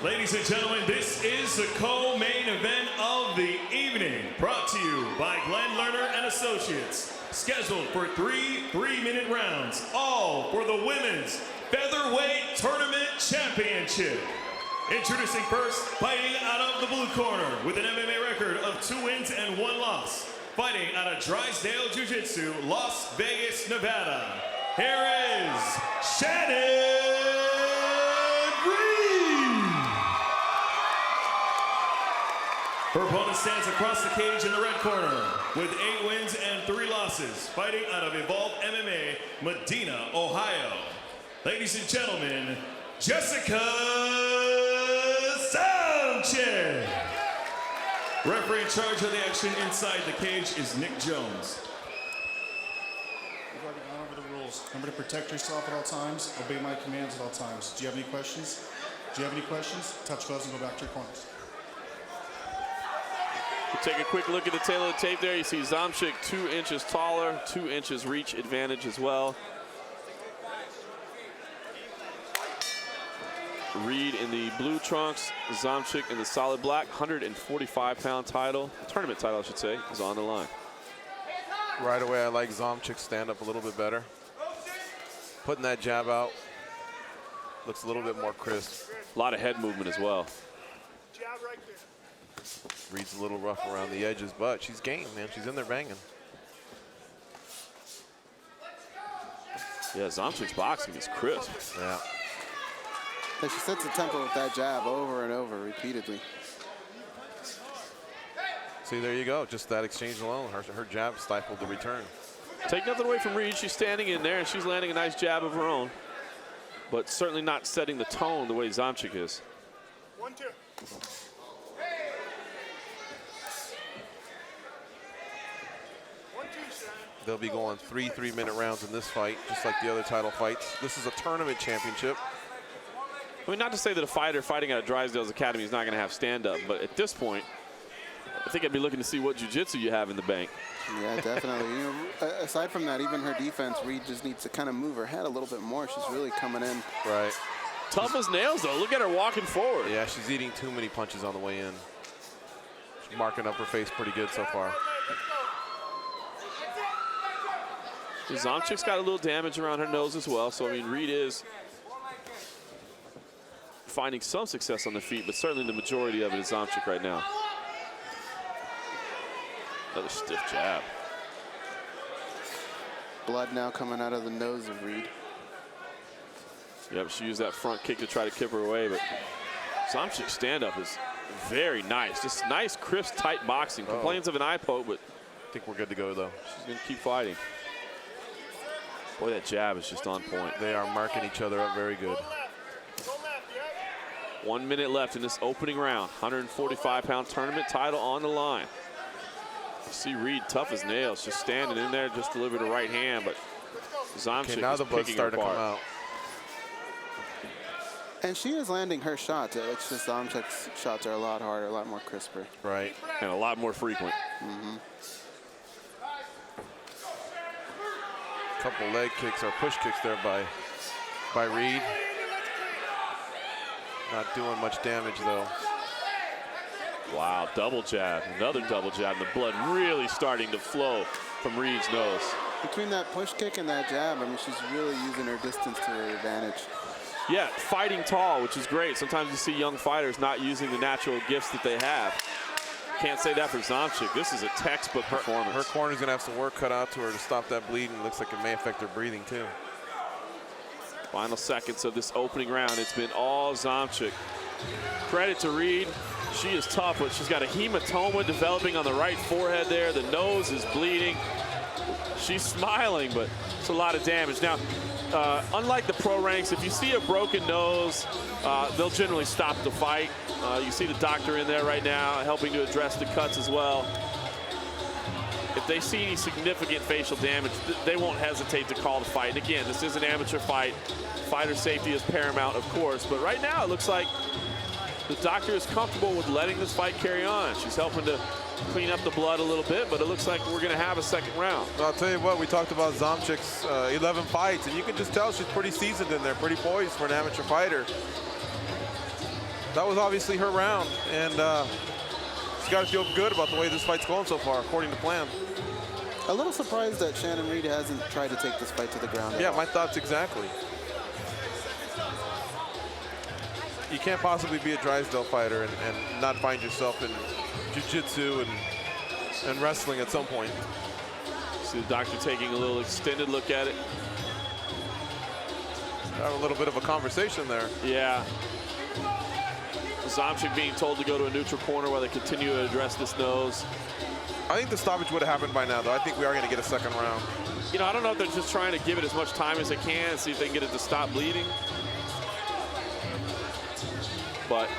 Ladies and gentlemen, this is the co-main event of the evening, brought to you by Glenn Lerner and Associates. Scheduled for 3 3-minute rounds, all for the Women's Featherweight Tournament Championship. Introducing first, fighting out of the blue corner with an MMA record of 2 wins and 1 loss. Fighting out of Drysdale Jiu-Jitsu, Las Vegas, Nevada. Here is Shannon Reid. Her opponent stands across the cage in the red corner with 8 wins and 3 losses. Fighting out of Evolve MMA, Medina, Ohio. Ladies and gentlemen, Jessica Zomick. Referee in charge of the action inside the cage is Nick Jones. We've already gone over the rules. Remember to protect yourself at all times. Obey my commands at all times. Do you have any questions? Touch gloves and go back to your corners. Take a quick look at the tail of the tape there. You see Zomick 2 inches taller, 2 inches reach advantage as well. Reid in the blue trunks, Zomick in the solid black. 145-pound title, tournament title I should say, is on the line. Right away I like Zomick stand up a little bit better. Putting that jab out looks a little bit more crisp. A lot of head movement as well. Reid's a little rough around the edges, but she's game, man. She's in there banging. Yeah, Zomick's boxing is crisp. Yeah. She sets the tempo with that jab over and over repeatedly. See, there you go. Just that exchange alone. Her jab stifled the return. Take nothing away from Reid. She's standing in there and she's landing a nice jab of her own, but certainly not setting the tone the way Zomick is. 1, 2. They'll be going 3 3-minute rounds in this fight, just like the other title fights. This is a tournament championship. I mean, not to say that a fighter fighting out of Drysdale's Academy is not going to have stand-up, but at this point, I think I'd be looking to see what jiu-jitsu you have in the bank. Yeah, definitely. You know, aside from that, even her defense, Reid just needs to kind of move her head a little bit more. She's really coming in. Right. Tough as nails, though. Look at her walking forward. Yeah, she's eating too many punches on the way in. She's marking up her face pretty good so far. Zomick's got a little damage around her nose as well, so I mean, Reid is finding some success on the feet, but certainly the majority of it is Zomick right now. Another stiff jab. Blood now coming out of the nose of Reid. Yep, she used that front kick to try to keep her away, but Zomick's stand-up is very nice. Just nice, crisp, tight boxing. Complains of an eye poke, but I think we're good to go, though. She's going to keep fighting. Boy, that jab is just on point. They are marking each other up very good. 1 minute left in this opening round. 145-pound tournament title on the line. You see Reid tough as nails, just standing in there, just delivered a right hand, but Zomick now is the blood's picking her starting to come apart. out. And she is landing her shots. It's just Zomick's shots are a lot harder, a lot more crisper. Right. And a lot more frequent. Couple leg kicks or push kicks there by Reid. Not doing much damage though. Wow, double jab, another double jab. The blood really starting to flow from Reid's nose. Between that push kick and that jab, I mean, she's really using her distance to her advantage. Yeah, fighting tall, which is great. Sometimes you see young fighters not using the natural gifts that they have. Can't say that for Zomick. This is a textbook performance. Her corner's gonna have some work cut out to her to stop that bleeding. Looks like it may affect her breathing too. Final seconds of this opening round. It's been all Zomick. Credit to Reid. She is tough, but she's got a hematoma developing on the right forehead there. The nose is bleeding. She's smiling, but it's a lot of damage. Now, unlike the pro ranks, if you see a broken nose, they'll generally stop the fight. You see the doctor in there right now helping to address the cuts as well. If they see any significant facial damage, they won't hesitate to call the fight. And again, this is an amateur fight. Fighter safety is paramount, of course. But right now, it looks like the doctor is comfortable with letting this fight carry on. She's helping to clean up the blood a little bit, but it looks like we're going to have a second round. Well, I'll tell you what, we talked about Zomick's 11 fights, and you can just tell she's pretty seasoned in there, pretty poised for an amateur fighter. that was obviously her round, and she's got to feel good about the way this fight's going so far, according to plan. A little surprised that Shannon Reid hasn't tried to take this fight to the ground. Yeah, my thoughts exactly. You can't possibly be a Drysdale fighter and not find yourself in jiu-jitsu and wrestling at some point. See the doctor taking a little extended look at it. Have a little bit of a conversation there. Yeah. Zomick being told to go to a neutral corner while they continue to address this nose. I think the stoppage would have happened by now, though. I think we are going to get a second round. You know, I don't know if they're just trying to give it as much time as they can and see if they can get it to stop bleeding. But,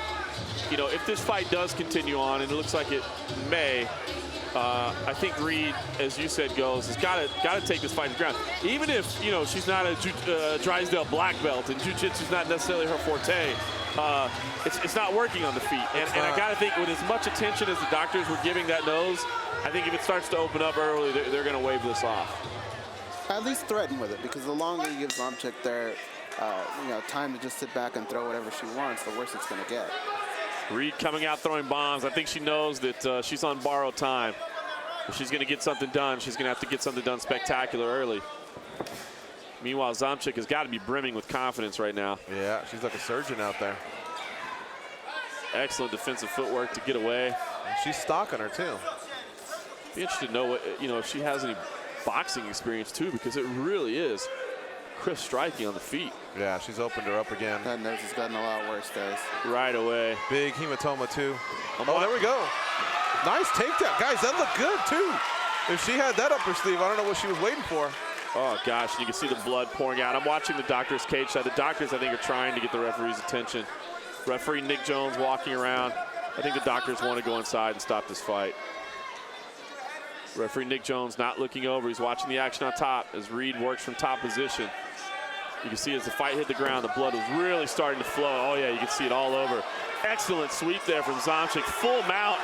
you know, if this fight does continue on, and it looks like it may, I think Reid, as you said, has got to take this fight to the ground. Even if, you know, she's not a Drysdale black belt and jiu-jitsu's not necessarily her forte, it's not working on the feet. And I got to think with as much attention as the doctors were giving that nose, I think if it starts to open up early, they're going to wave this off. At least threaten with it, because the longer you give Zomick there, you know, time to just sit back and throw whatever she wants, the worse it's going to get. Reid coming out throwing bombs. I think she knows that she's on borrowed time. If she's going to get something done, she's going to have to get something done spectacular early. Meanwhile, Zomick has got to be brimming with confidence right now. Yeah, she's like a surgeon out there. Excellent defensive footwork to get away. And she's stalking her, too. Be interested to know what, you know, if she has any boxing experience, too, because it really is crisp striking on the feet. Yeah, she's opened her up again. That nose has gotten a lot worse, guys. Right away. Big hematoma, too. Oh, there we go. Nice takedown. Guys, that looked good, too. If she had that up her sleeve, I don't know what she was waiting for. Oh, gosh, you can see the blood pouring out. I'm watching the doctor's cage side. The doctors, I think, are trying to get the referee's attention. Referee Nick Jones walking around. I think the doctors want to go inside and stop this fight. Referee Nick Jones not looking over. He's watching the action on top as Reid works from top position. You can see as the fight hit the ground, the blood was really starting to flow. Oh, yeah, you can see it all over. Excellent sweep there from Zomick. Full mount.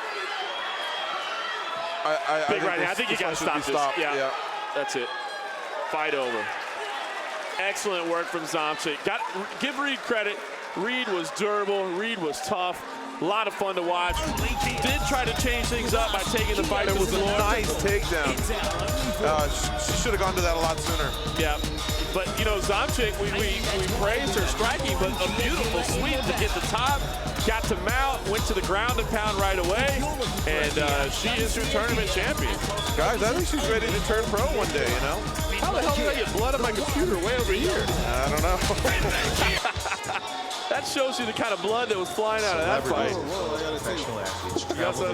Big right hand. I think you got to stop this. Yeah, that's it. Fight over. Excellent work from Zomick. Give Reid credit. Reid was durable. Reid was tough. A lot of fun to watch. Did try to change things up by taking the fight to the floor. It was a nice takedown. She should have gone to that a lot sooner. Yeah. But, you know, Zomick, we praised her striking, but a beautiful sweep to get the top. Got to mount, went to the ground and pound right away, and she is your tournament champion. Guys, I think she's ready to turn pro one day, you know? How the hell did I get blood on my computer way over here? I don't know. That shows you the kind of blood that was flying out of that fight. Professional athletes travel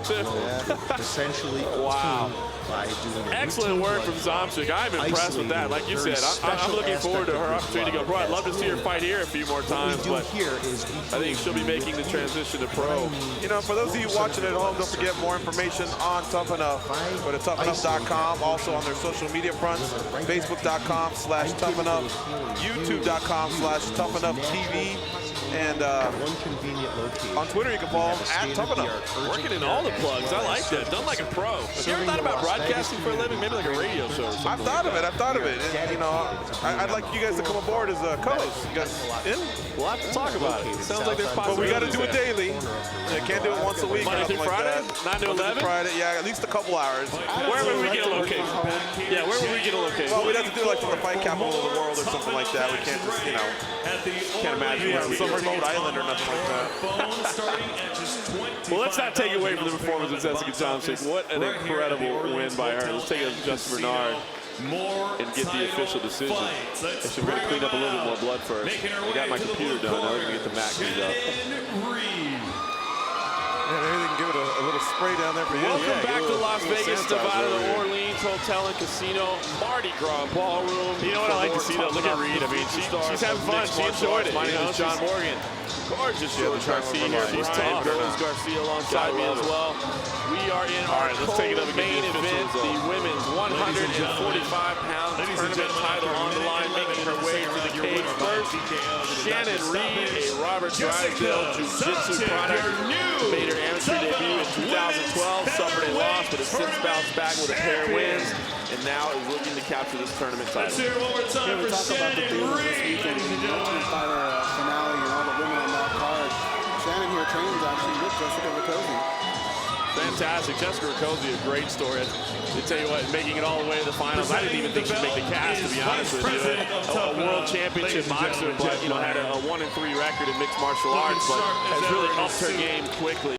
essentially wow. by doing Excellent work from Zomick. I'm impressed with that. Like you said, I'm looking forward to her opportunity to go pro. I'd love to see her fight here a few more times, but I think she'll be making the transition to pro. You know, for those of you watching at home, don't forget more information on Tuff-N-Uff. Go to Tuff-N-Uff.com, also on their social media fronts, Facebook.com/Tuff-N-Uff, YouTube.com/Tuff-N-Uff TV. And on Twitter, you can follow them at Tuff-N-Uff. Working in all the plugs. I like that. Done like a pro. Have you ever thought about broadcasting for a living? Maybe like a radio show or something. I've thought of it. And, you know, I'd like you guys to come aboard as a co-host. You guys in? We'll have to talk about it. Sounds like there's possibilities. But we got to do it daily. You can't do it once a week. Monday through Friday? 9 to 11? Friday, yeah, at least a couple hours. Where would we get a location? Yeah, where would we get a location? Well, we'd have to do it like from the fight capital of the world or something like that. We can't just, you know, can't imagine some remote island or nothing like that. Well, let's not take away from the performance of Jessica Johnson. What an incredible win by her. Let's take it to Justin Bernard and get the official decision. I should really clean up a little bit more blood first. I got my computer done. Now we're going to get the mat cleaned up. Yeah, maybe they can give it a little spray down there for you. Welcome back to Las Vegas, Nevada, the Orleans Hotel and Casino, Mardi Gras Ballroom. You know what I like to see, though? Look at Reid. I mean, she's having fun. She enjoyed it. My name is John Morgan. Gorgeous George Garcia here. She's tough. Rose Garcia alongside me as well. We are in our main event, the women's 145-pound tournament title on the line, making her way to the cage first. Shannon Reid, a Robert Drysdale Jiu-Jitsu product, made her amateur debut in 2012, suffered a loss, but has since bounced back with a pair of wins, and now is looking to capture this tournament title. Here we talk about the deals this weekend, the finale and all the women on that card. Shannon here trains actually with Jessica Rakosi. Fantastic. Jessica Rakosi, a great story. I tell you what, making it all the way to the finals, I didn't even think she'd make the cast, to be honest with you. A world championship boxer, but had a 1-3 record in mixed martial arts, but has really upped her game quickly.